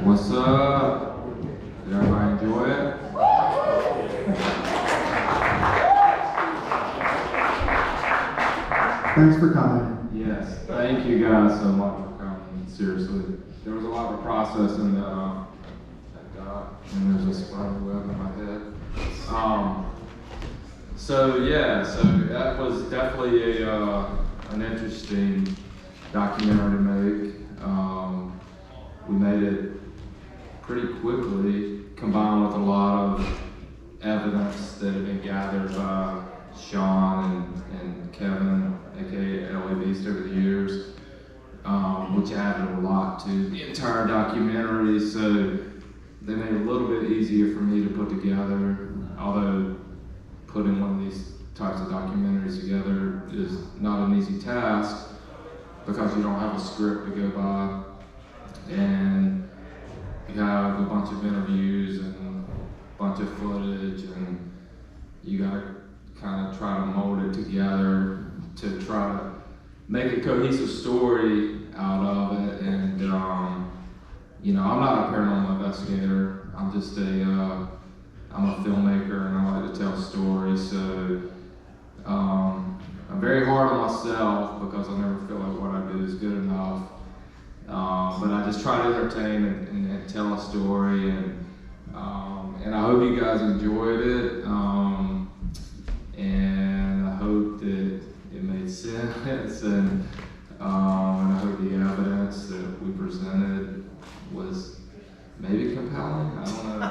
What's up? Did everybody enjoy it? Thanks for coming. Yes, thank you guys so much for coming. Seriously, there was a lot of process in that doc, and there's a spider web in my head. So that was definitely an interesting documentary to make. We made it pretty quickly, combined with a lot of evidence that had been gathered by Sean and Kevin, aka LA Beast, over the years, which added a lot to the entire documentary. So they made it a little bit easier for me to put together, although putting one of these types of documentaries together is not an easy task because you don't have a script to go by, and you have a bunch of interviews and a bunch of footage, and you gotta kind of try to mold it together to try to make a cohesive story out of it. And I'm not a paranormal investigator. I'm just I'm a filmmaker, and I like to tell stories. So I'm very hard on myself because I never feel like what I do is good enough. But I just try to entertain and tell a story, and I hope you guys enjoyed it, and I hope that it made sense, and I hope the evidence that we presented was maybe compelling. I don't know.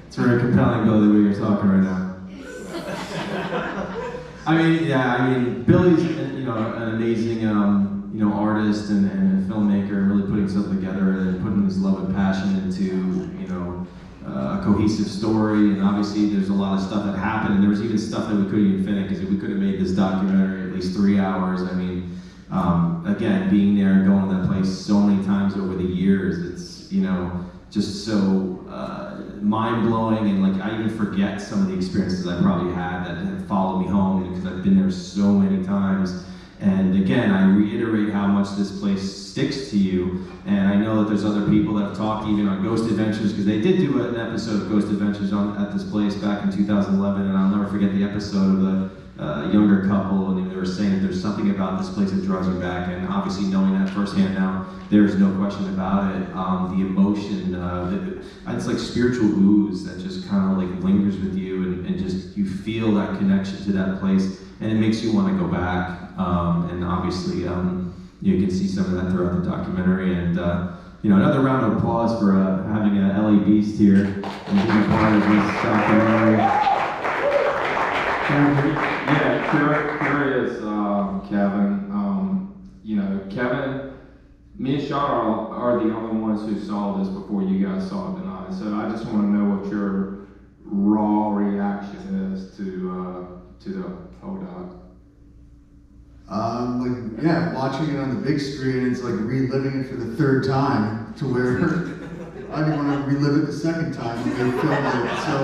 It's very compelling, Billy, what you're talking right now. I mean, Billy's an amazing artist and filmmaker, and really putting something together and putting his love and passion into a cohesive story. And obviously, there's a lot of stuff that happened, and there was even stuff that we couldn't even finish because we could have made this documentary at least 3 hours. I mean, again, being there and going to that place so many times over the years, it's just so mind-blowing, and like I even forget some of the experiences I probably had that have followed me home because I've been there so many times. And again, I reiterate how much this place sticks to you. And I know that there's other people that have talked even on Ghost Adventures, because they did do an episode of Ghost Adventures at this place back in 2011, and I'll never forget the episode of the younger couple, and they were saying that there's something about this place that draws you back, and obviously knowing that firsthand now, there's no question about it. The emotion, it's like spiritual ooze that just kind of like lingers with you, and just you feel that connection to that place, and it makes you want to go back. And obviously, you can see some of that throughout the documentary. And another round of applause for having an LA Beast here and being a part of this documentary. Yeah, curious, Kevin. Kevin, me and Sean are the only ones who saw this before you guys saw it tonight. So I just want to know what your raw reaction is to the whole doc. Watching it on the big screen, it's like reliving it for the third time, to where I didn't want to relive it the second time when they filmed it. So,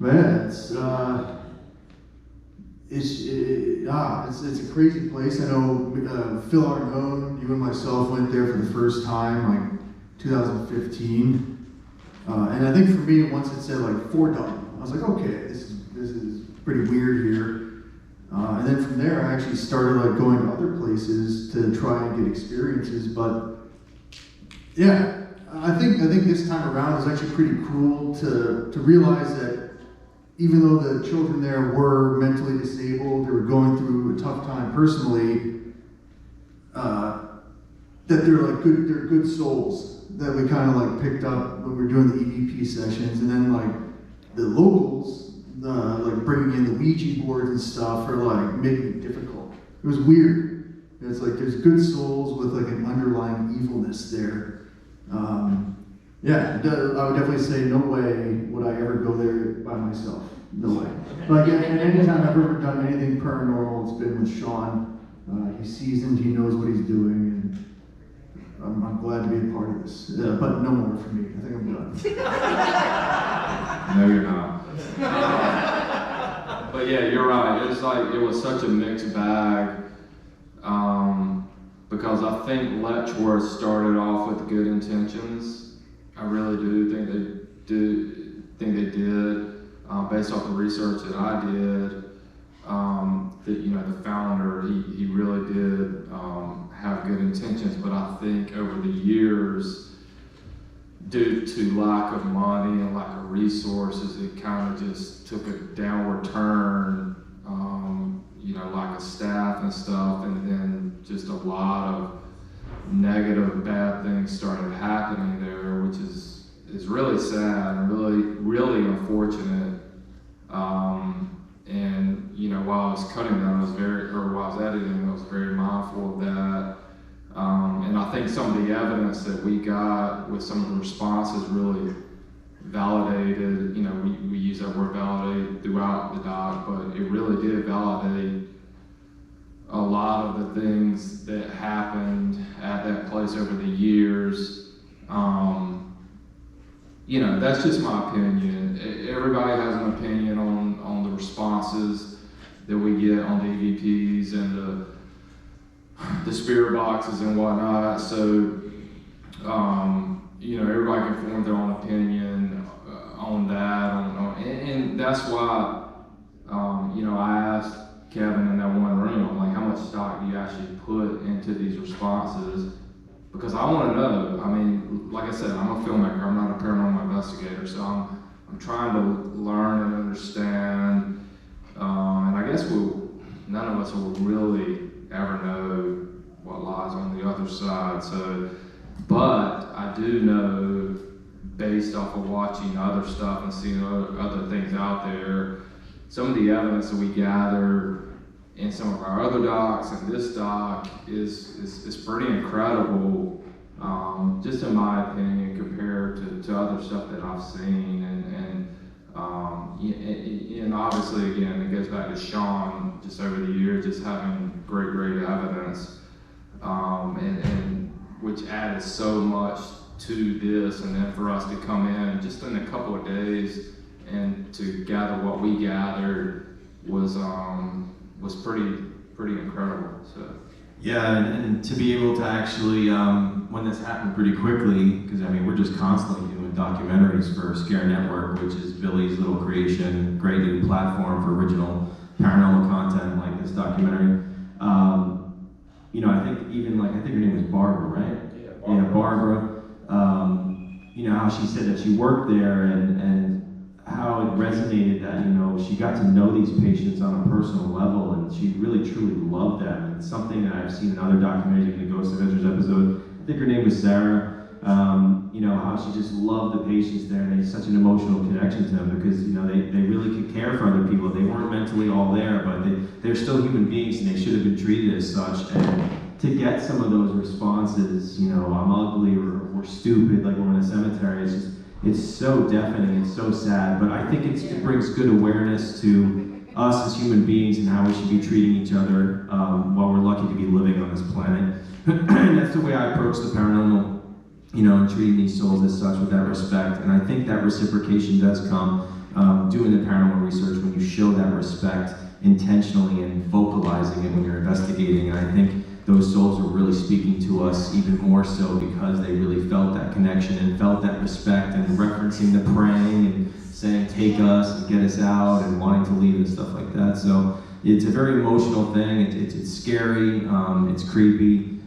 man, it's a crazy place. I know Phil Arnone, you and myself went there for the first time, like 2015, and I think for me, once it said like Fort Dutton, I was like, okay, this is pretty weird here. And then from there, I actually started like going to other places to try and get experiences. But yeah, I think this time around was actually pretty cool to realize that even though the children there were mentally disabled, they were going through a tough time personally, that they're good souls that we kind of like picked up when we were doing the EVP sessions, and then like the locals. Like bringing in the Ouija boards and stuff, or like making it difficult. It was weird. It's like there's good souls with like an underlying evilness there. I would definitely say no way would I ever go there by myself. No way. But again, anytime I've ever done anything paranormal, it's been with Sean. He's seasoned, he knows what he's doing, and I'm glad to be a part of this. But no more for me. I think I'm done. No, you're not. But yeah, you're right. It's like it was such a mixed bag because I think Letchworth started off with good intentions. I really do think they did, based off the research that I did. That the founder, he really did have good intentions, but I think over the years, due to lack of money and lack of resources, it kind of just took a downward turn. Lack of staff and stuff, and then just a lot of negative, bad things started happening there, which is really sad and really unfortunate. And while I was cutting them, while I was editing, I was very mindful of that. And I think some of the evidence that we got with some of the responses really validated, we use that word validate throughout the doc, but it really did validate a lot of the things that happened at that place over the years. That's just my opinion. Everybody has an opinion on the responses that we get on the EVPs and the spirit boxes and whatnot. So, everybody can form their own opinion on that. And that's why, I asked Kevin in that one room, I'm like, how much stock do you actually put into these responses? Because I want to know. I mean, like I said, I'm a filmmaker. I'm not a paranormal investigator, so I'm trying to learn and understand. And I guess none of us will really ever know what lies on the other side. So, but I do know, based off of watching other stuff and seeing other things out there, some of the evidence that we gather in some of our other docs and this doc is pretty incredible, just in my opinion, compared to other stuff that I've seen. And obviously, again, it goes back to Sean, just over the years, just having great evidence, and which added so much to this, and then for us to come in just in a couple of days and to gather what we gathered was pretty incredible. So yeah, and to be able to actually, when this happened pretty quickly, because we're just constantly doing documentaries for ScareNetwork, which is Billy's little creation, great new platform for original paranormal content like this documentary. I think even I think her name was Barbara, right? Yeah, Barbara. How she said that she worked there and how it resonated that, she got to know these patients on a personal level, and she really truly loved them. And it's something that I've seen in other documentaries, like the Ghost Adventures episode. I think her name was Sarah. How she just loved the patients there, and they had such an emotional connection to them because, they really could care for other people. They weren't mentally all there, but they're still human beings, and they should have been treated as such. And to get some of those responses, I'm ugly or we're stupid, like we're in a cemetery, it's so deafening, it's so sad, but I think it brings good awareness to us as human beings and how we should be treating each other while we're lucky to be living on this planet. And that's the way I approach the paranormal, and treating these souls as such with that respect. And I think that reciprocation does come doing the paranormal research when you show that respect intentionally and vocalizing it when you're investigating. And I think those souls are really speaking to us even more so because they really felt that connection and felt that respect, and referencing the praying and saying, take us and get us out, and wanting to leave and stuff like that. So it's a very emotional thing. It's scary, it's creepy,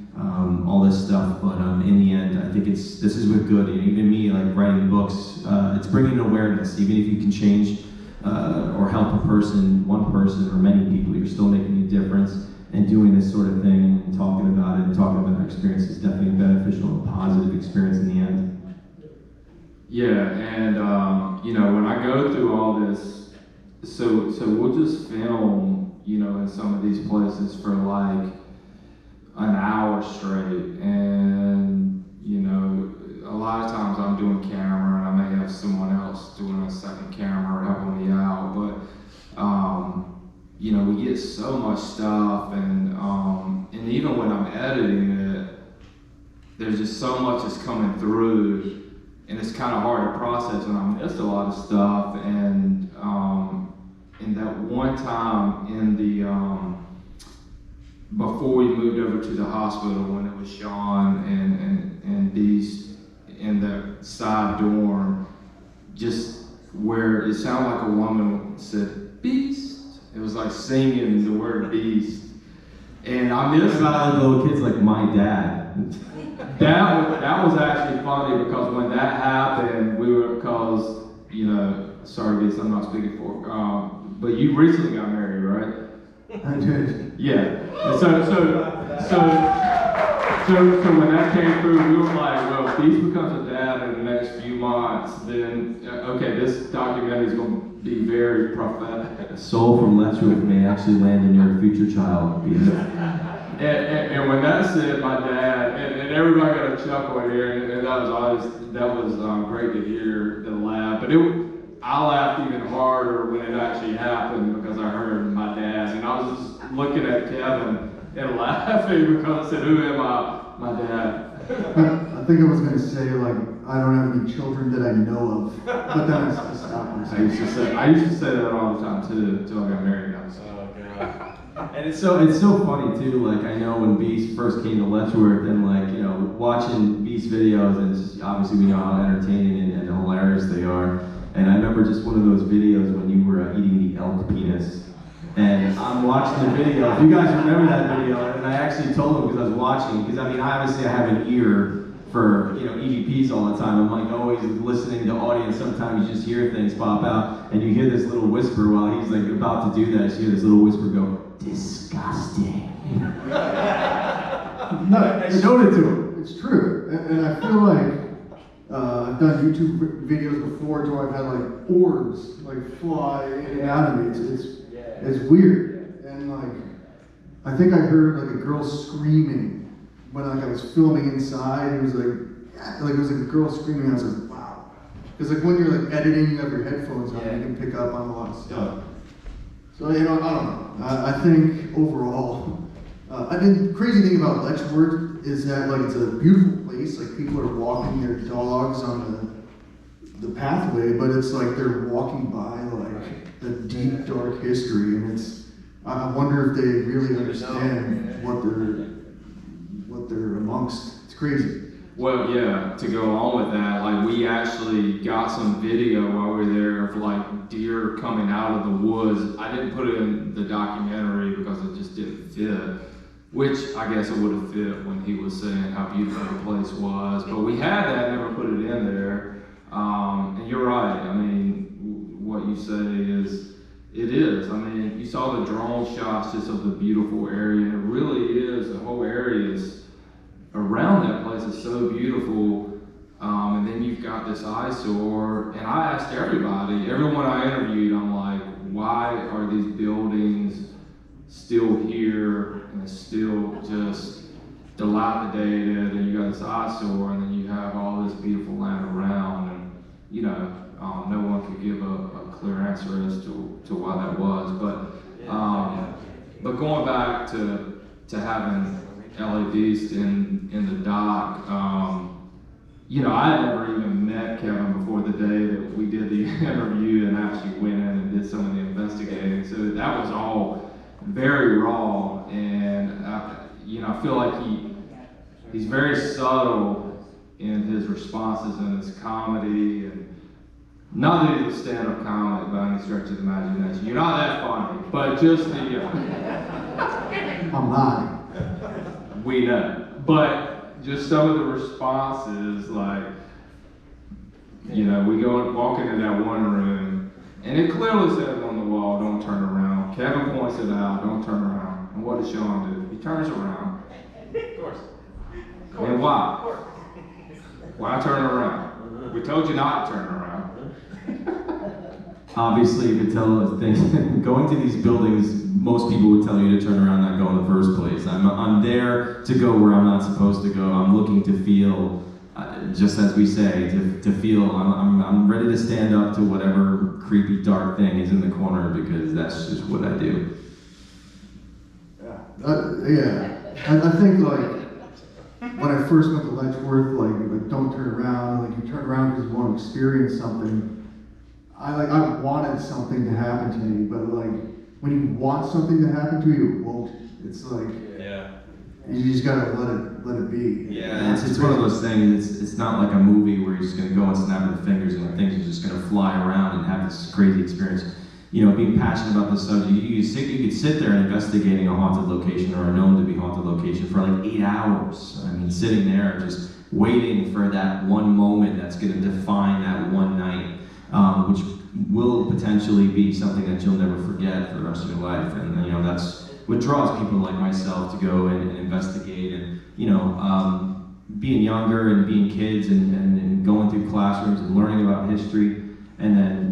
all this stuff. But in the end, I think this is with good. And even me, writing books, it's bringing awareness. Even if you can change or help one person, or many people, you're still making a difference. And doing this sort of thing and talking about it and talking about our experience is definitely a beneficial and positive experience in the end. yeah, and when I go through all this, so we'll just film, in some of these places for an hour straight, and a lot of times I'm doing camera, and I may have someone else doing a second camera or helping me out, but we get so much stuff, and even when I'm editing it, there's just so much that's coming through, and it's kind of hard to process, and I missed a lot of stuff. And that one time in before we moved over to the hospital, when it was Sean and Beast in the side dorm, just where it sounded like a woman said, Beast. It was like singing the word Beast. And I miss about little kids like my dad. That was actually funny because when that happened, because, you know, sorry Beast, I'm not speaking for, but you recently got married, right? I did. Yeah. And so when that came through, we were like, well, if Beast becomes a dad in the next few months, then, okay, this documentary is going to be very prophetic. A soul from Letchworth may actually land in your future child. And when that said, my dad, and everybody got a chuckle in here, and that was great to hear the laugh. But I laughed even harder when it actually happened because I heard my dad, and I was just looking at Kevin and laughing because I said, who am I? My dad. I think I was going to say, like, I don't have any children that I know of, but then I stopped myself. I used to say that all the time too, until I got married. And it's so funny too, like I know when Beast first came to Letchworth and like, you know, watching Beast videos, and it's just, obviously we know how entertaining and hilarious they are. And I remember just one of those videos when you were eating the elk penis. And I'm watching the video. If you guys remember that video, and I actually told him because I was watching, because I mean, obviously I have an ear for, you know, EVPs all the time. I'm like always listening to audience. Sometimes you just hear things pop out, and you hear this little whisper while he's like about to do that. You hear this little whisper go, disgusting. No, I showed it to him. It's true, and I feel like I've done YouTube videos before where I've had like orbs like fly in and out of me. It's weird, and like I think I heard like a girl screaming when like I was filming inside. It was like it was like a girl screaming. I was like, wow, because like when you're like editing, you have your headphones on, you can pick up on a lot of stuff. So you know, I don't know. I think overall, I think the crazy thing about Letchworth is that like it's a beautiful place. Like people are walking their dogs on the pathway, but it's like they're walking by like the deep dark history, and it's. I wonder if they really understand what they're amongst. It's crazy. Well, yeah, to go on with that, like we actually got some video while we were there of like deer coming out of the woods. I didn't put it in the documentary because it just didn't fit, which I guess it would have fit when he was saying how beautiful the place was. But we had that, never put it in there. And you're right, I mean, what you say it is. I mean, you saw the drone shots just of the beautiful area, and it really is, the whole area is, around that place is so beautiful, and then you've got this eyesore, and I asked everyone I interviewed, I'm like, why are these buildings still here, and it's still just dilapidated, and you got this eyesore, and then you have all this beautiful land around, and you know, no one could give a clear answer as to why that was, but going back to having LA Beast in the dock. You know, I had never even met Kevin before the day that we did the interview and actually went in and did some of the investigating. So that was all very raw, and you know, I feel like he's very subtle in his responses and his comedy, and not that he's a stand-up comic by any stretch of the imagination. You're not that funny, but just the. I'm not. We know, but just some of the responses, like, you know, we go and walk into that one room, and it clearly says on the wall, "Don't turn around." Kevin points it out, "Don't turn around." And what does Sean do? He turns around. Of course. And why? Why turn around? We told you not to turn around. Obviously, you could tell us things. Going to these buildings, most people would tell you to turn around and not go in the first place. I'm there to go where I'm not supposed to go. I'm looking to feel, just as we say, to feel. I'm ready to stand up to whatever creepy dark thing is in the corner because that's just what I do. Yeah. I think like when I first went to Letchworth, like don't turn around. Like you turn around because you want to experience something. I wanted something to happen to me, but like when you want something to happen to you, it won't. It's like, Yeah. you just gotta let it be. Yeah, it's one of those things. It's not like a movie where you're just gonna go and snap your fingers and things are just gonna fly around and have this crazy experience. You know, being passionate about this subject, you could sit there investigating a haunted location or a known to be haunted location for like 8 hours. I mean, sitting there just waiting for that one moment that's gonna define that one night, which will potentially be something that you'll never forget for the rest of your life. And you know, that's what draws people like myself to go and investigate. And you know, being younger and being kids and going through classrooms and learning about history, and then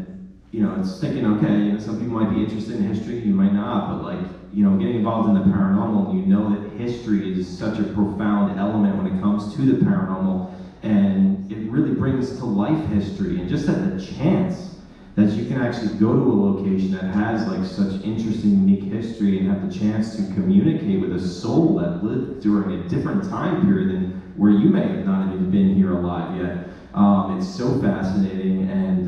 you know, it's thinking, okay, you know, some people might be interested in history, you might not, but like, you know, getting involved in the paranormal, you know that history is such a profound element when it comes to the paranormal, and it really brings to life history, and just that the chance that you can actually go to a location that has like such interesting, unique history and have the chance to communicate with a soul that lived during a different time period than where you may have not even been here alive yet. It's so fascinating, and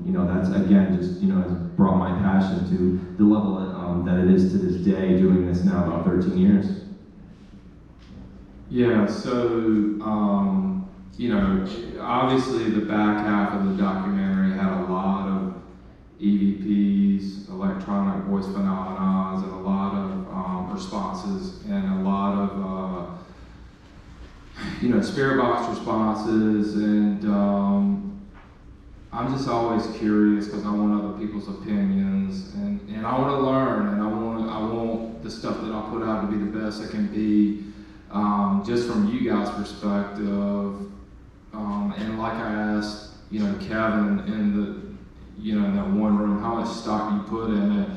you know, that's again just, you know, has brought my passion to the level that it is to this day, doing this now about 13 years. Yeah, so, you know, obviously the back half of the documentary had a lot of EVPs, electronic voice phenomena, and a lot of responses, and a lot of, you know, spirit box responses, and I'm just always curious because I want other people's opinions, and I want to learn, and I want the stuff that I put out to be the best it can be, just from you guys' perspective. And like I asked, you know, Kevin in that one room, how much stock you put in it.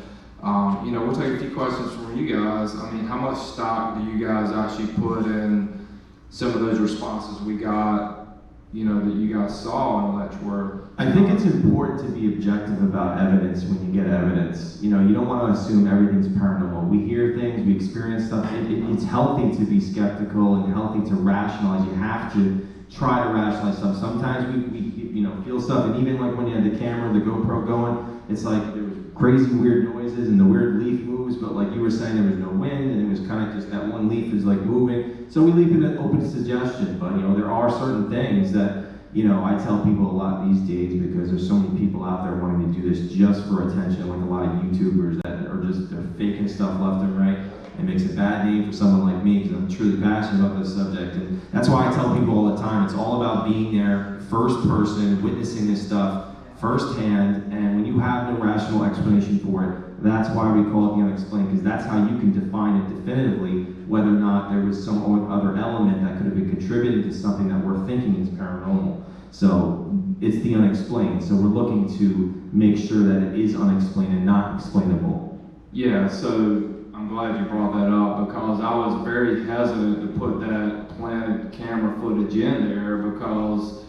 You know, we'll take a few questions from you guys. I mean, how much stock do you guys actually put in some of those responses we got, you know, that you guys saw in Letchworth? I think it's important to be objective about evidence when you get evidence. You know, you don't want to assume everything's paranormal. We hear things, we experience stuff. It's healthy to be skeptical and healthy to rationalize. You have to try to rationalize stuff. Sometimes we you know, feel stuff, and even like when you had the camera, the GoPro going, it's like there was crazy weird noises and the weird leaf moves, but like you were saying, there was no wind, and it was kind of just that one leaf is like moving. So we leave it open to suggestion, but you know, there are certain things that, you know, I tell people a lot these days, because there's so many people out there wanting to do this just for attention, like a lot of YouTubers that are just, they're faking stuff left and right. It makes a bad name for someone like me, because I'm truly passionate about this subject. And that's why I tell people all the time, it's all about being there, first person, witnessing this stuff firsthand, and when you have no rational explanation for it, that's why we call it the unexplained, because that's how you can define it definitively, whether or not there was some other element that could have been contributing to something that we're thinking is paranormal. So it's the unexplained. So we're looking to make sure that it is unexplained and not explainable. Yeah, so I'm glad you brought that up, because I was very hesitant to put that planted camera footage in there, because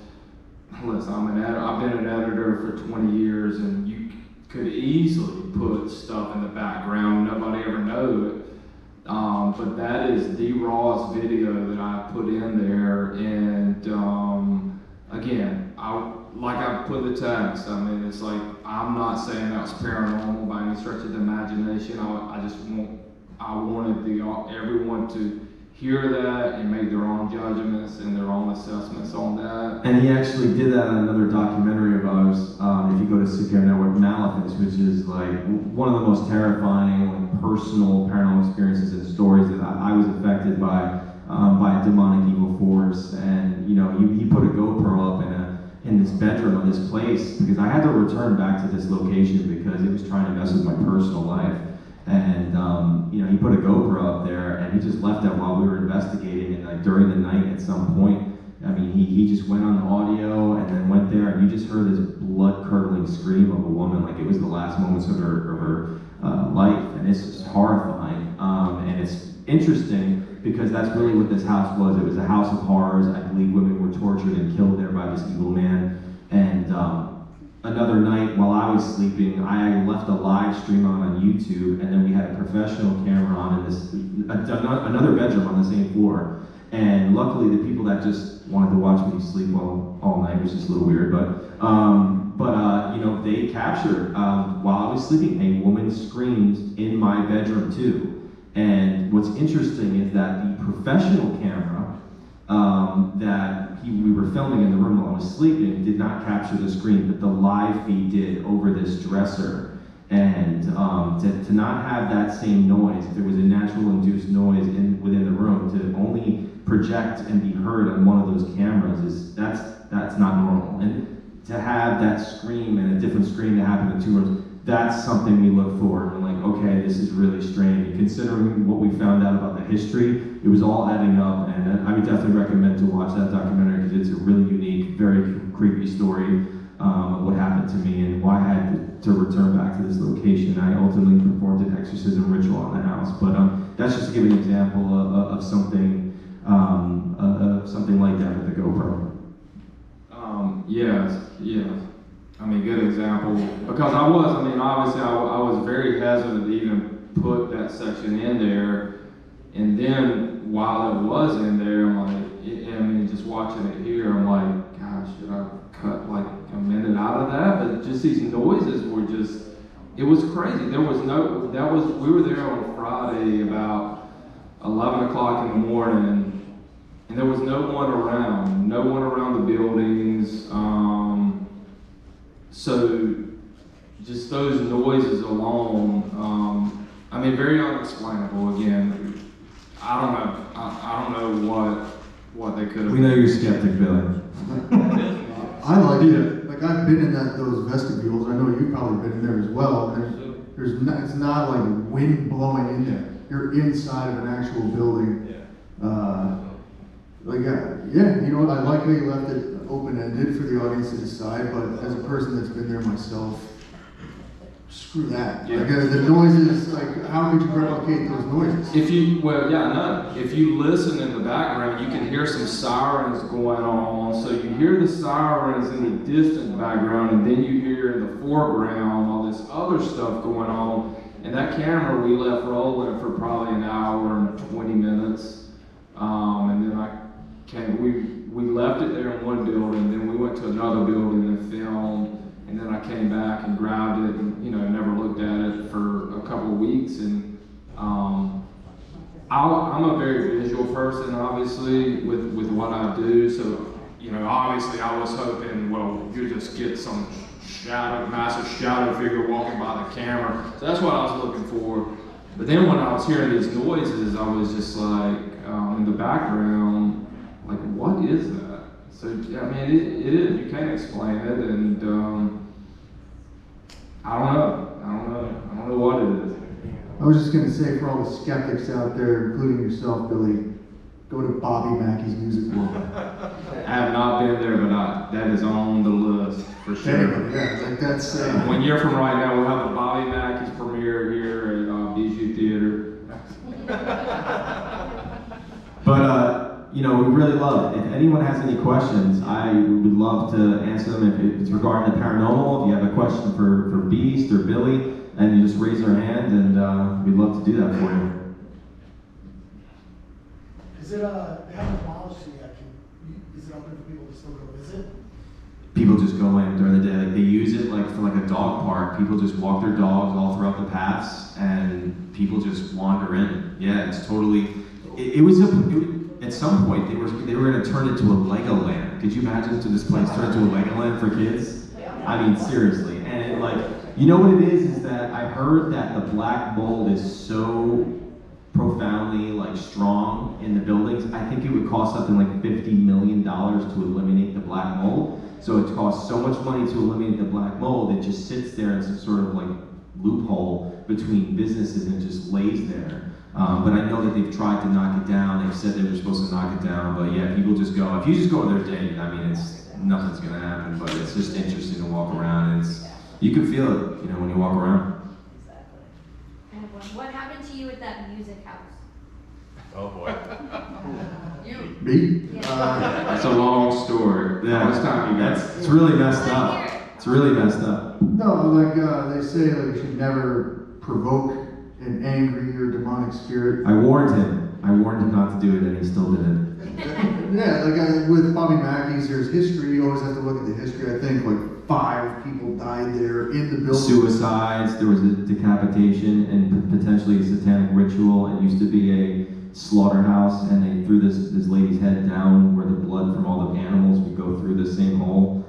listen, I've been an editor for 20 years, and you could easily put stuff in the background, nobody ever knew it. But that is the rawest video that I put in there, and again, like I put the text, I mean, it's like, I'm not saying that was paranormal by any stretch of the imagination. I wanted everyone to hear that and make their own judgments and their own assessments on that. And he actually did that on another documentary of ours. If you go to ScareNetwork Maleficence, which is like one of the most terrifying, like, personal paranormal experiences and stories that I was affected by a demonic evil force. And you know, he put a GoPro up in this bedroom of this place, because I had to return back to this location because it was trying to mess with my personal life. And you know, he put a GoPro up there, and he just left that while we were investigating. And like during the night, at some point, I mean, he just went on the audio and then went there, and you just heard this blood-curdling scream of a woman, like it was the last moments of her life, and it's just horrifying. And it's interesting because that's really what this house was. It was a house of horrors. I believe women were tortured and killed there by this evil man. And another night while I was sleeping, I left a live stream on YouTube, and then we had a professional camera on in another bedroom on the same floor. And luckily, the people that just wanted to watch me sleep all night, which is a little weird, but you know, they captured while I was sleeping, a woman screamed in my bedroom too. And what's interesting is that the professional camera we were filming in the room while I was sleeping did not capture the screen, but the live feed did over this dresser. And to not have that same noise, if there was a natural induced noise within the room, to only project and be heard on one of those cameras that's not normal. And to have that scream and a different screen to happen in two rooms, that's something we look for. We're like, okay, this is really strange. And considering what we found out about the history, it was all adding up, and I would definitely recommend to watch that documentary because it's a really unique, very creepy story of what happened to me and why I had to return back to this location. I ultimately performed an exorcism ritual on the house, but that's just to give an example of something like that with the GoPro. Yeah. I mean, good example, because obviously I was very hesitant to even put that section in there, and then while it was in there, I'm like, just watching it here, I'm like, gosh, should I cut like a minute out of that? But just these noises were just, it was crazy. We were there on a Friday about 11 o'clock in the morning, and there was no one around the buildings. So just those noises alone, very unexplainable. Again, I don't know what they could have. We know you're a skeptic, Billy. I like it. Like I've been in those vestibules. I know you've probably been in there as well. It's not like wind blowing in there. You're inside of an actual building. I like how you left it open-ended for the audience to decide, but as a person that's been there myself, screw that. Yeah. Like the noises, like how could you replicate those noises? If you listen in the background, you can hear some sirens going on. So you hear the sirens in the distant background, and then you hear in the foreground all this other stuff going on. And that camera we left rolling for probably an hour and 20 minutes. And then we left it there in one building, then we went to another building and filmed, and then I came back and grabbed it and never looked at it for a couple of weeks. And I'm a very visual person, obviously, with what I do. So obviously I was hoping, well, you just get some massive shadow figure walking by the camera. So that's what I was looking for. But then when I was hearing these noises, I was just like, in the background, like, what is that? So, it is. You can't explain it, and I don't know what it is. I was just going to say, for all the skeptics out there, including yourself, Billy, go to Bobby Mackey's Music World. I have not been there, but that is on the list for sure. Anyway, yeah, like that's... 1 year from right now, we'll have the Bobby Mackey's premiere here at Bijou Theater. But, we really love it. If anyone has any questions, I would love to answer them. If it's regarding the paranormal, if you have a question for Beast or Billy, and you just raise your hand, and we'd love to do that for you. Is it, they haven't demolished it yet. Is it open for people to still go visit? People just go in during the day. Like, they use it for a dog park. People just walk their dogs all throughout the paths, and people just wander in. Yeah, it's totally. At some point, they were going to turn it into a Legoland. Could you imagine this place turn into a Legoland for kids? I mean, seriously. And what it is that I heard that the black mold is so profoundly strong in the buildings. I think it would cost something like $50 million to eliminate the black mold. So it costs so much money to eliminate the black mold, it just sits there as a sort of loophole between businesses and just lays there. But I know that they've tried to knock it down. They've said they were supposed to knock it down, but yeah, people just go. If you just go their day, nothing's gonna happen. But it's just interesting to walk around, and you can feel it, when you walk around. Exactly. I have one. What happened to you at that music house? Oh boy. You. Me? Yeah. It's a long story. Yeah, It's time you guys. it's really messed up. It's really messed up. No, they say you should never provoke an angry or demonic spirit. I warned him not to do it, and he still did it. Yeah, like with Bobby Mackey's, there's history. You always have to look at the history. I think like 5 people died there in the building. Suicides, there was a decapitation, and potentially a satanic ritual. It used to be a slaughterhouse, and they threw this lady's head down where the blood from all the animals would go through the same hole.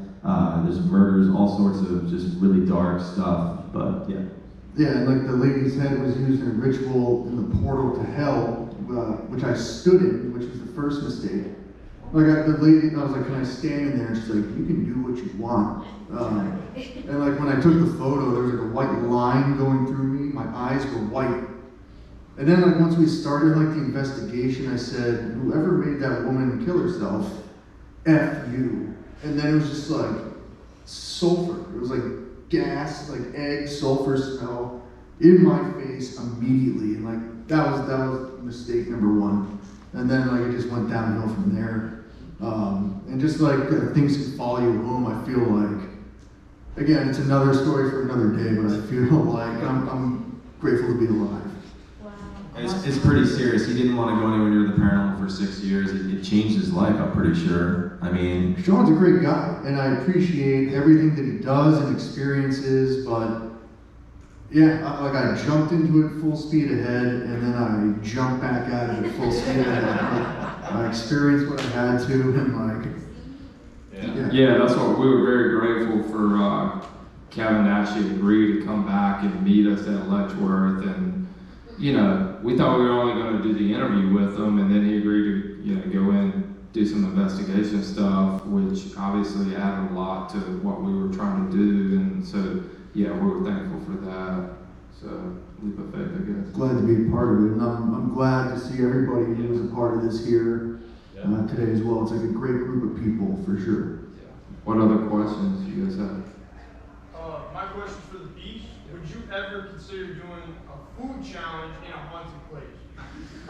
There's murders, all sorts of just really dark stuff, but yeah. Yeah, and like the lady's head was used in a ritual in the portal to hell, which I stood in, which was the first mistake. Like the lady, I was like, can I stand in there? And she's like, you can do what you want. And like when I took the photo, there was like a white line going through me. My eyes were white. And then like once we started like the investigation, I said, whoever made that woman kill herself, F you. And then it was just like sulfur. It was like gas, like egg, sulfur smell in my face immediately. And like that was mistake number 1. And then like it just went downhill from there. And just like things can follow you home, I feel like, again, it's another story for another day, but I feel like I'm grateful to be alive. Wow. It's pretty serious. He didn't want to go anywhere near the paranormal for 6 years. It changed his life, I'm pretty sure. I mean, Sean's a great guy, and I appreciate everything that he does and experiences, but yeah, I jumped into it full speed ahead, and then I jumped back at it at full speed ahead. I experienced what I had to, and like, Yeah, that's what we were very grateful for. Kevin actually agreed to come back and meet us at Letchworth, and you know, we thought we were only going to do the interview with him, and then he agreed to go in, do some investigation stuff, which obviously added a lot to what we were trying to do, and so yeah, we were thankful for that. So leap of faith, I guess. glad to be a part of it, and I'm glad to see everybody who was a part of this here today as well. It's like a great group of people for sure. What other questions you guys have? My question for the beach: would you ever consider doing a food challenge in a haunted place?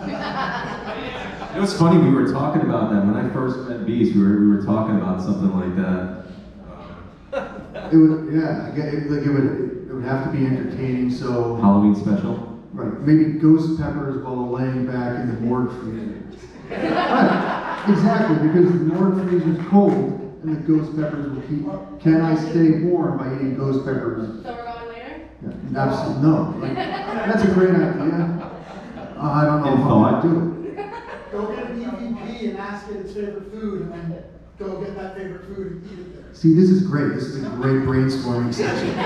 you know, it's funny, we were talking about that. When I first met Beast, we were talking about something like that. It would, it would have to be entertaining. So Halloween special? right, maybe ghost peppers while laying back in the morgue freezer. Right, exactly, because the morgue freezer's cold. And the ghost peppers will keep. Can I stay warm by eating ghost peppers? So we're going later? Yeah, absolutely no. Like, that's a great idea. I don't know In if thought. I'm gonna do it. Go get an EVP and ask it its favorite food, and then go get that favorite food and eat it there. See, this is great. This is a great brainstorming session.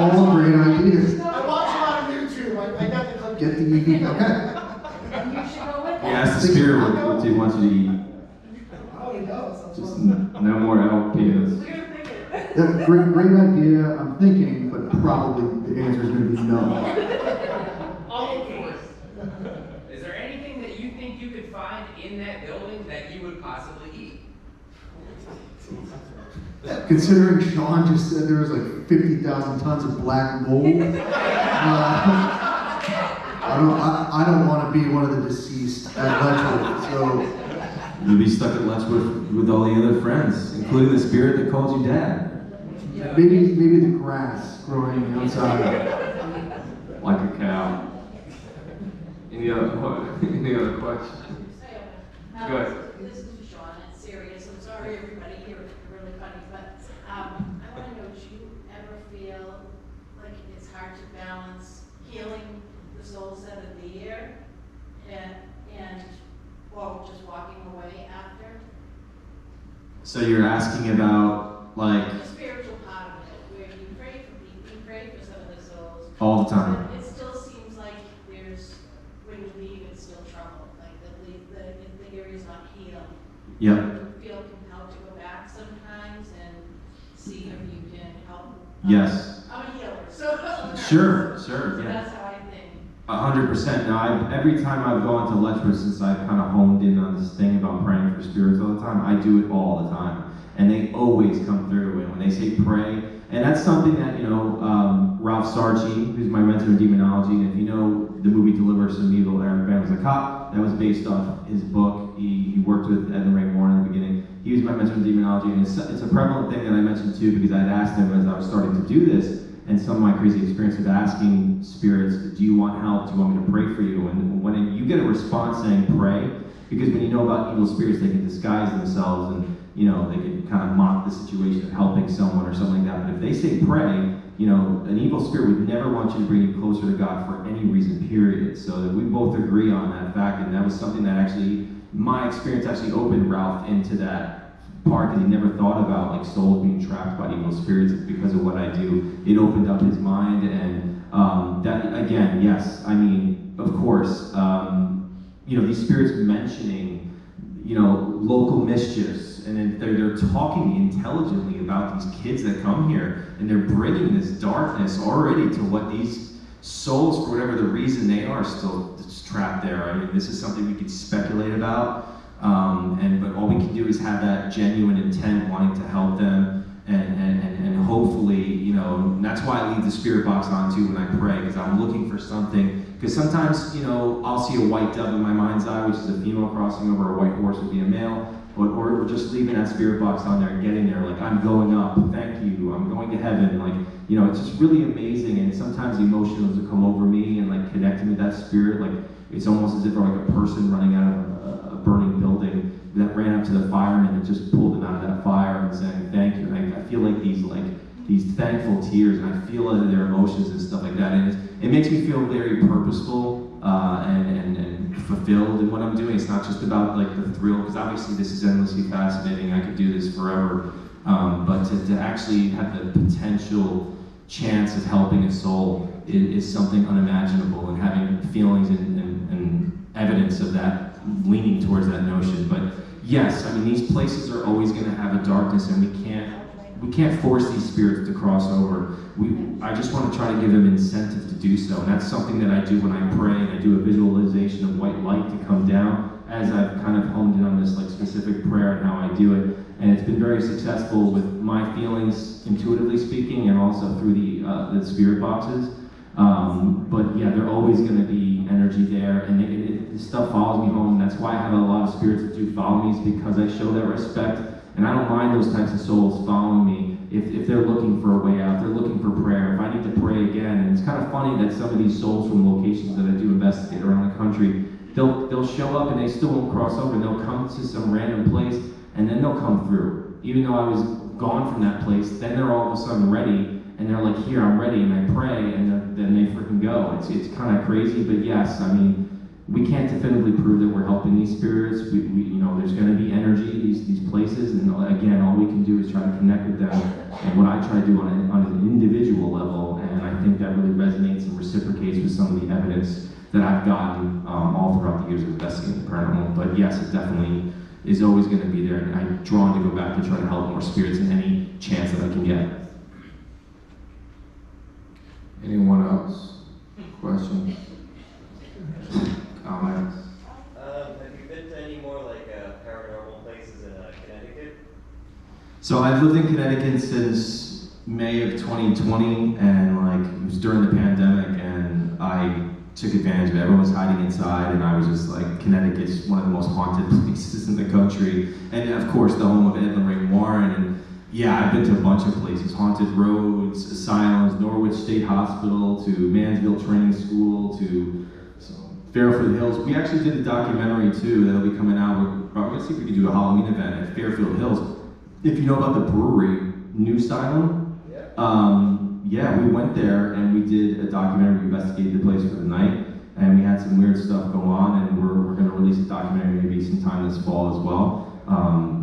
All great ideas. I watch a lot of YouTube. I got the clip. Get the EVP. Okay. And you should go with He asked the spirit what he wants you to eat. Oh, he knows. Just no more LPs. We're gonna pick it. That's great idea. I'm thinking, but probably the answer is going to be no. All for it. Is there anything that you think you could find in that building that you would possibly eat? Considering Sean just said there was like 50,000 tons of black mold, I don't want to be one of the deceased at Letchworth. So. You'll be stuck at Letchworth with all the other friends, including the spirit that calls you dad. Maybe the grass growing outside. Like a cow. Any other questions? Go ahead. This is for Sean, it's serious, I'm sorry everybody here, it's really funny, but I want to know, do you ever feel like it's hard to balance healing the souls that are there and well, just walking away after? So you're asking about, like, The spiritual part of it, where you pray for people, you pray for some of the souls. all the time. But it still seems like there's, when you leave, it's still trouble, like the area's not healed. Yep. You feel compelled to go back sometimes and see if you can help. Yes. I'm a healer, so. Sure, So yeah. that's how I think. 100%. Now, every time I've gone to Letchworth since I've kind of honed in on this thing about praying for spirits all the time, I do it all the time. And they always come through. And when they say pray, and that's something that, Ralph Sarchi, who's my mentor in demonology, and if you know the movie Deliver Some Evil, Eric Van was a cop, that was based off his book. He worked with Ed and Ray Warren in the beginning. He was my mentor in demonology, and it's a prevalent thing that I mentioned too, because I'd asked him as I was starting to do this, and some of my crazy experience with asking spirits, do you want help? Do you want me to pray for you? And when you get a response saying pray, Because when you know about evil spirits, they can disguise themselves and, you know, they can kind of mock the situation of helping someone or something like that. But if they say pray, you know, an evil spirit would never want you to bring you closer to God for any reason, period. So that we both agree on that fact, and that was something that actually, my experience actually opened Ralph into that part, because he never thought about like souls being trapped by evil spirits. Because of what I do, it opened up his mind, and that, again, yes, I mean, of course, you know, these spirits mentioning, you know, local mischiefs, and then they're talking intelligently about these kids that come here, and they're bringing this darkness already to what these souls, for whatever the reason they are, still trapped there. I mean, this is something we could speculate about, but all we can do is have that genuine intent, wanting to help them, and hopefully, you know, and that's why I leave the spirit box on too when I pray, because I'm looking for something. Because sometimes, you know, I'll see a white dove in my mind's eye, which is a female crossing over, a white horse would be a male, or just leaving that spirit box on there and getting there, like, I'm going up, thank you, I'm going to heaven, like, you know, it's just really amazing. And sometimes the emotions will come over me and like connecting with that spirit, like it's almost as if they're like a person running out of a burning building that ran up to the firemen and just pulled them out of that fire and saying thank you. And I feel like these thankful tears, and I feel their emotions and stuff like that. And it makes me feel very purposeful and fulfilled in what I'm doing. It's not just about like the thrill, because obviously this is endlessly fascinating. I could do this forever. But to actually have the potential chance of helping a soul is something unimaginable, and having feelings and evidence of that, leaning towards that notion. But yes, I mean, these places are always going to have a darkness, and we can't force these spirits to cross over. I just want to try to give them incentive to do so, and that's something that I do when I pray, and I do a visualization of white light to come down as I've kind of honed in on this like specific prayer and how I do it. And it's been very successful with my feelings, intuitively speaking, and also through the spirit boxes. But yeah, they're always going to be energy there, and this stuff follows me home. That's why I have a lot of spirits that do follow me, is because I show that respect, and I don't mind those types of souls following me if they're looking for a way out, if they're looking for prayer, if I need to pray again. And it's kind of funny that some of these souls from locations that I do investigate around the country, they'll show up and they still won't cross over, and they'll come to some random place, and then they'll come through. Even though I was gone from that place, then they're all of a sudden ready, and they're like, here, I'm ready, and I pray, and then they freaking go. It's kind of crazy, but yes, I mean, we can't definitively prove that we're helping these spirits. We you know, there's going to be energy, these places, and again, all we can do is try to connect with them, and what I try to do on an individual level, and I think that really resonates and reciprocates with some of the evidence that I've gotten all throughout the years of investigating the paranormal. But yes, it definitely is always going to be there, and I'm drawn to go back to try to help more spirits in any chance that I can get. Anyone else? Questions? Comments? Have you been to any more like paranormal places in Connecticut? So I've lived in Connecticut since May of 2020, and like it was during the pandemic, and I took advantage of it. Everyone was hiding inside, and I was just like, Connecticut's one of the most haunted places in the country, and of course the home of Ed and Lorraine Warren. And yeah, I've been to a bunch of places: haunted roads, asylums, Norwich State Hospital, to Mansfield Training School, to Fairfield Hills. We actually did a documentary too that'll be coming out. We're gonna see if we can do a Halloween event at Fairfield Hills. If you know about the brewery, New Style, yeah, we went there and we did a documentary. We investigated the place for the night, and we had some weird stuff go on, and we're gonna release a documentary maybe sometime this fall as well.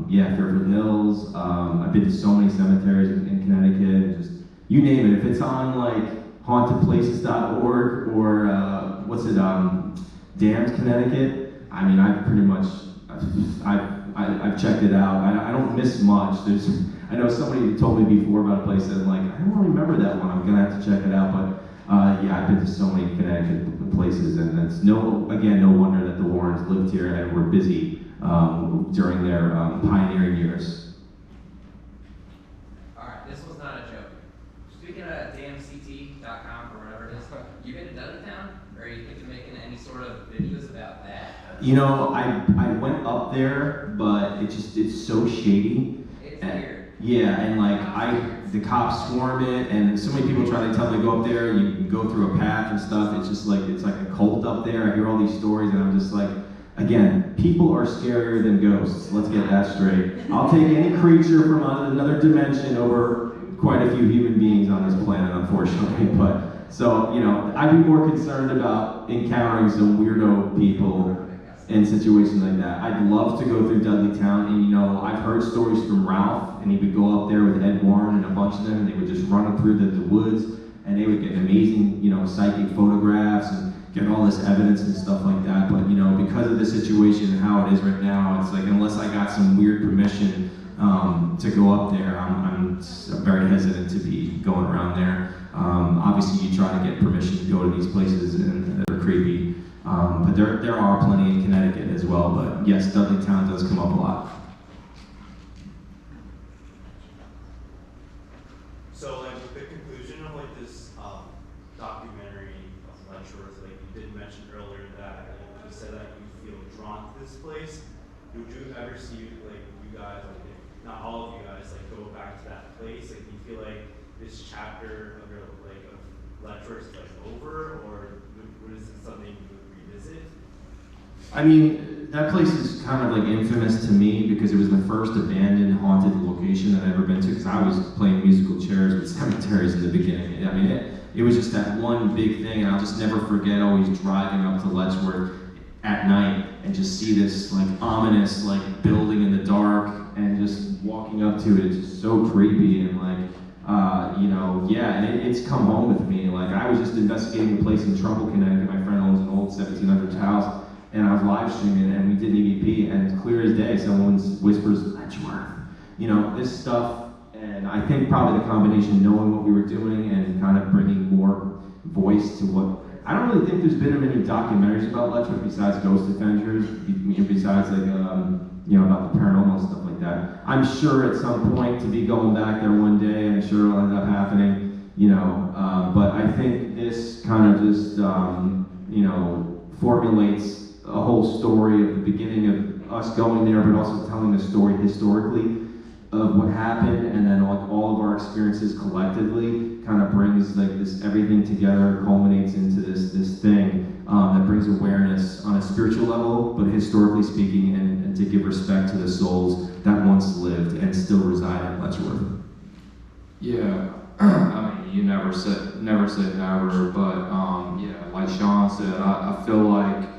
Yeah, Fairfield Hills. I've been to so many cemeteries in Connecticut. Just you name it. If it's on like hauntedplaces.org or what's it, Damned Connecticut, I mean, I've pretty much, I've checked it out. I don't miss much. I know somebody told me before about a place that I'm like, I don't really remember that one. I'm gonna have to check it out. But yeah, I've been to so many Connecticut places, and it's no wonder that the Warrens lived here and were busy during their pioneering years. All right, this was not a joke. Speaking of damnct.com or whatever it is, you been to Dudleytown? Or are you thinking of making any sort of videos about that? You know, I went up there, but it's so shady. It's weird. Yeah, and like the cops swarm it, and so many people try to tell me to go up there. You can go through a path and stuff. It's just like it's like a cult up there. I hear all these stories, and I'm just like, Again, people are scarier than ghosts. Let's get that straight. I'll take any creature from another dimension over quite a few human beings on this planet, unfortunately. But so, you know, I'd be more concerned about encountering some weirdo people in situations like that. I'd love to go through Dudleytown, and you know, I've heard stories from Ralph, and he would go up there with Ed Warren and a bunch of them, and they would just run through the woods, and they would get amazing, you know, psychic photographs and get all this evidence and stuff like that. But you know, because of the situation and how it is right now, it's like unless I got some weird permission to go up there, I'm very hesitant to be going around there. Obviously, you try to get permission to go to these places, and they're creepy. But there are plenty in Connecticut as well. But yes, Dudleytown does come up a lot. So, like, with the conclusion of like this documentary of Letchworth, like you did mention earlier that you said that you feel drawn to this place. Would you ever see like you guys, like if not all of you guys, like go back to that place? Like, do you feel like this chapter of your like of Letchworth is like over, or is it something you would revisit? I mean, that place is kind of like infamous to me because it was the first abandoned haunted location that I've ever been to, because I was playing musical chairs with cemeteries in the beginning. I mean, it was just that one big thing, and I'll just never forget always driving up to Letchworth at night and just see this like ominous like building in the dark, and just walking up to it, it's just so creepy, and like, you know, yeah, and it's come home with me. Like, I was just investigating a place in Trumbull, Connecticut. My friend owns an old 1700s house, and I was live streaming, and we did an EVP, and it's clear as day, someone whispers, Letchworth. You know, this stuff, and I think probably the combination of knowing what we were doing and kind of bringing more voice to what, I don't really think there's been many documentaries about Letchworth besides Ghost Adventures, besides like, you know, about the paranormal and stuff like that. I'm sure at some point to be going back there one day, I'm sure it'll end up happening, you know, but I think this kind of just, you know, formulates a whole story of the beginning of us going there, but also telling the story historically of what happened, and then like all of our experiences collectively kind of brings like this everything together, culminates into this thing that brings awareness on a spiritual level, but historically speaking, and to give respect to the souls that once lived and still reside in Letchworth. Yeah, I mean, you never say never, but yeah, like Sean said, I feel like,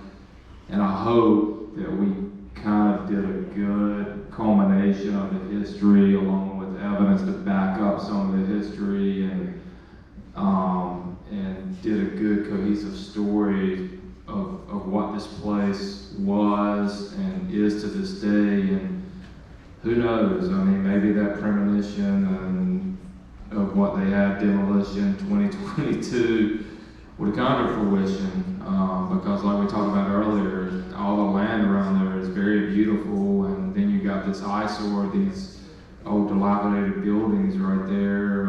and I hope that we kind of did a good culmination of the history along with evidence to back up some of the history, and did a good cohesive story of what this place was and is to this day. And who knows, I mean, maybe that premonition of what they had, demolition 2022, would come to fruition, because like we talked about earlier, all the land around there is very beautiful, and then you got this eyesore, these old dilapidated buildings right there,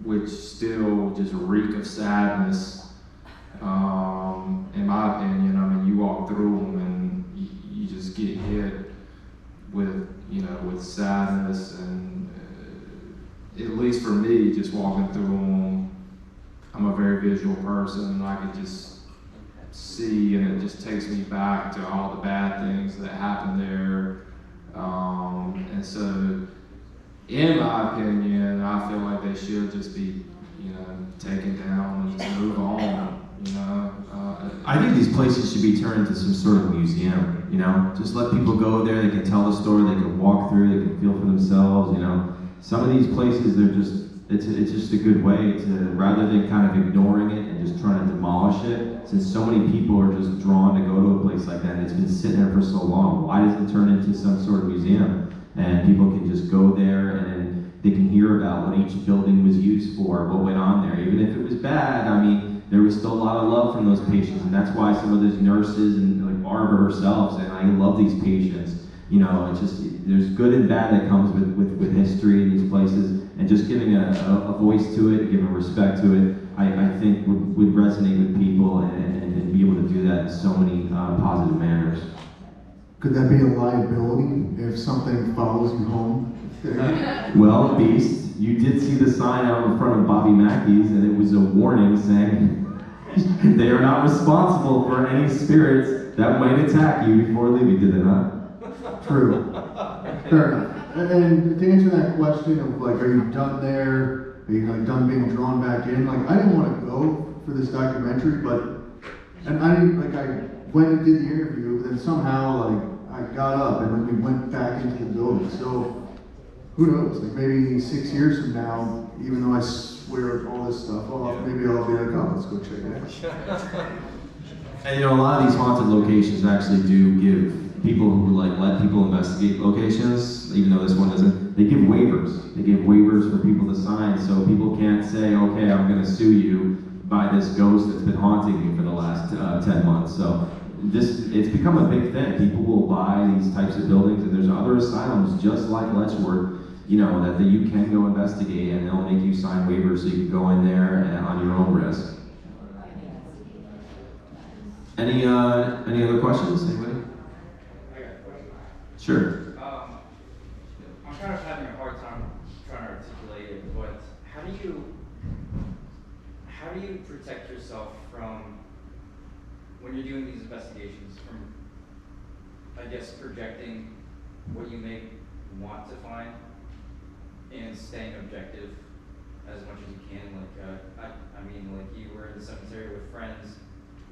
which still just reek of sadness, in my opinion. I mean, you walk through them and you just get hit with, you know, with sadness, and at least for me, just walking through them, I'm a very visual person, and I could just see, and it just takes me back to all the bad things that happened there. And so, in my opinion, I feel like they should just be, you know, taken down and just move on, you know. I think these places should be turned into some sort of museum, you know? Just let people go there, they can tell the story, they can walk through, they can feel for themselves, you know? Some of these places, they're just, it's just a good way to, rather than kind of ignoring it and just trying to demolish it, since so many people are just drawn to go to a place like that and it's been sitting there for so long, why doesn't it turn into some sort of museum? And people can just go there and they can hear about what each building was used for, what went on there. Even if it was bad, I mean, there was still a lot of love from those patients, and that's why some of those nurses and like Barbara herself, and I love these patients. You know, it's just, there's good and bad that comes with history in these places, and just giving a voice to it, giving respect to it, I think would resonate with people and be able to do that in so many positive manners. Could that be a liability if something follows you home? Well, Beast, you did see the sign out in front of Bobby Mackey's, and it was a warning saying they are not responsible for any spirits that might attack you before leaving, did it not? True. Fair enough. And to answer that question of like, are you done there? Are you like done being drawn back in? Like, I didn't want to go for this documentary, and I didn't, like, I went and did the interview, but then somehow, like, I got up and then we went back into the building. So, who knows? Like, maybe 6 years from now, even though I swear all this stuff off, maybe I'll be like, oh, let's go check it out. And you know, a lot of these haunted locations actually do give people who like let people investigate locations, even though this one doesn't, they give waivers. They give waivers for people to sign, so people can't say, okay, I'm gonna sue you by this ghost that's been haunting you for the last 10 months. So it's become a big thing. People will buy these types of buildings, and there's other asylums just like Letchworth, you know, that you can go investigate, and they'll make you sign waivers so you can go in there and on your own risk. Any other questions? Anybody? I got a question. Sure. I'm kind of having a hard time trying to articulate it, but how do you protect yourself from, when you're doing these investigations, from, I guess, projecting what you may want to find and staying objective as much as you can? Like, I mean, like, you were in the cemetery with friends,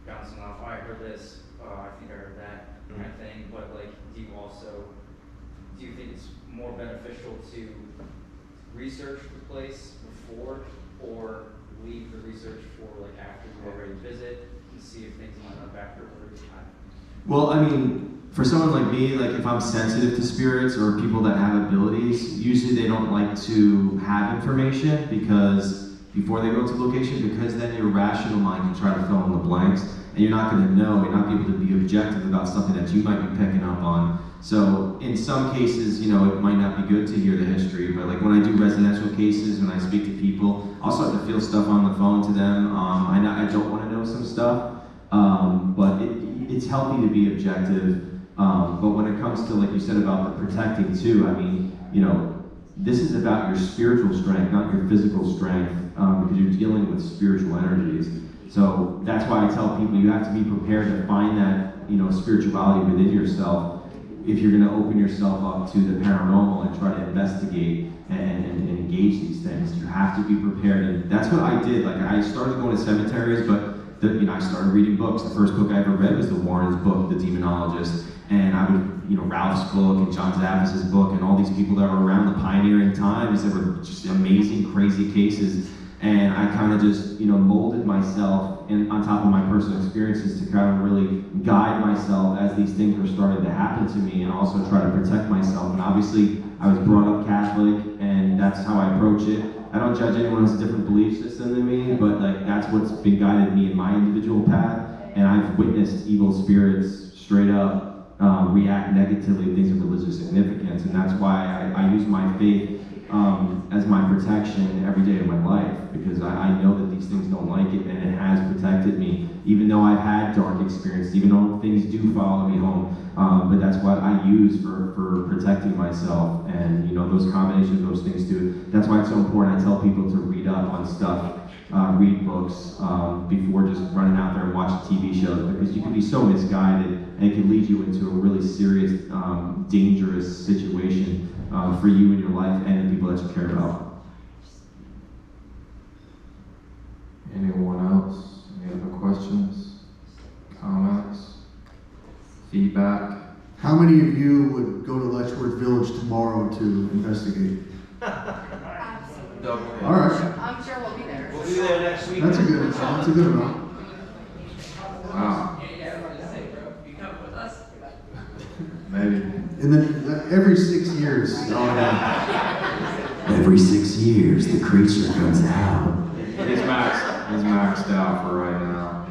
bouncing off, oh, I heard this, oh, I think I heard that, kind of thing, but like, do you think it's more beneficial to research the place before, or leave the research for like after you already visit and see if things line up afterwards? Well, I mean, for someone like me, like if I'm sensitive to spirits or people that have abilities, usually they don't like to have information because before they go to location, because then your rational mind can try to fill in the blanks, and you're not going to know, you're not able to be objective about something that you might be picking up on. So in some cases, you know, it might not be good to hear the history, but like when I do residential cases, when I speak to people, I'll start to feel stuff on the phone to them. I don't want to know some stuff, but it's healthy to be objective. But when it comes to, like you said about the protecting too, I mean, you know, this is about your spiritual strength, not your physical strength, because you're dealing with spiritual energies. So that's why I tell people you have to be prepared to find that, you know, spirituality within yourself if you're going to open yourself up to the paranormal and try to investigate and engage these things. You have to be prepared, and that's what I did. Like, I started going to cemeteries, but I started reading books. The first book I ever read was the Warren's book, The Demonologist, and I would, you know, Ralph's book and John Zappis' book, and all these people that were around the pioneering times that were just amazing, crazy cases. And I kind of just, you know, molded myself on top of my personal experiences to kind of really guide myself as these things were starting to happen to me, and also try to protect myself. And obviously, I was brought up Catholic, and that's how I approach it. I don't judge anyone who has a different belief system than me, but like that's what's been guided me in my individual path. And I've witnessed evil spirits straight up react negatively to things of religious significance, and that's why I use my faith as my protection every day of my life, because I know that these things don't like it, and it has protected me, even though I've had dark experiences, even though things do follow me home. But that's what I use for protecting myself, and you know, those combinations of those things too. That's why it's so important. I tell people to read up on stuff, read books before just running out there and watching TV shows, because you can be so misguided, and it can lead you into a really serious, dangerous situation for you in your life and the people that you care about. Anyone else? Any other questions? Comments? Feedback? How many of you would go to Letchworth Village tomorrow to investigate? Absolutely. All right. I'm sure we'll be there. We'll be there next week. That's a good amount. Wow. Yeah, everyone just say, bro, you come with us? Maybe. And then every 6 years. Every 6 years, the creature comes out. He's maxed out for right now.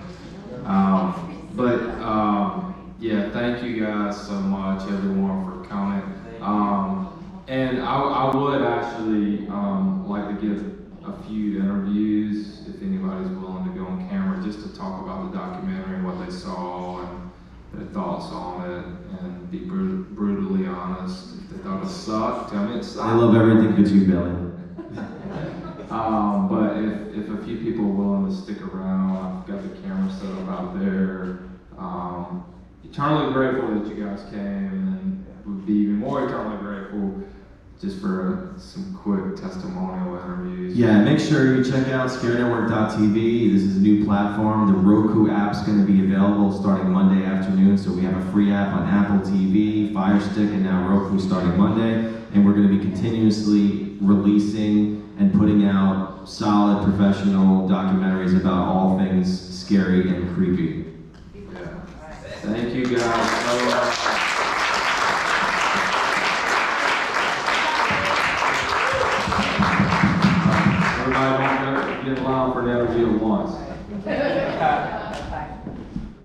Yeah, thank you guys so much, everyone, for coming. And I would actually like to give a few interviews, if anybody's willing to go on camera, just to talk about the documentary and what they saw and their thoughts on it, and be brutally honest. If they thought it sucked, tell me it sucked. I love everything but you, Billy. But if a few people are willing to stick around, I've got the camera set up out there. eternally grateful that you guys came, and would be even more eternally grateful just for some quick testimonial interviews. Yeah, make sure you check out ScareNetwork.tv. This is a new platform. The Roku app's going to be available starting Monday afternoon. So we have a free app on Apple TV, Fire Stick, and now Roku starting Monday. And we're going to be continuously releasing and putting out solid professional documentaries about all things scary and creepy. Yeah. Thank you guys so much. Everybody don't get in line for an interview at once.